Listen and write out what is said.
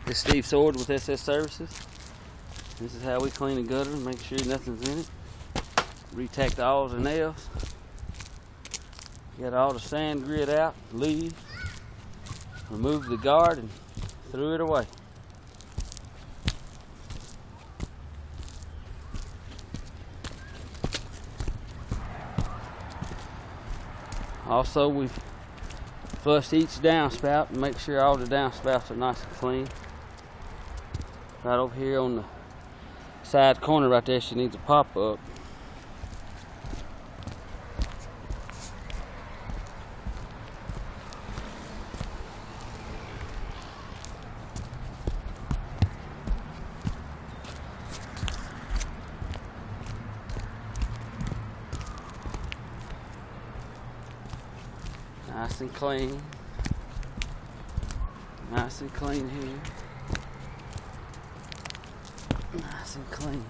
This is Steve Sword with SS Services. This is how we clean a gutter, make sure nothing's in it. Retack the aws and nails. Get all the sand grit out, leave, remove the guard, and threw it away. Also, we flushed each downspout and make sure all the downspouts are nice and clean. Right over here on the side corner right there, she needs a pop up. Nice and clean. Nice and clean here. Nice and clean.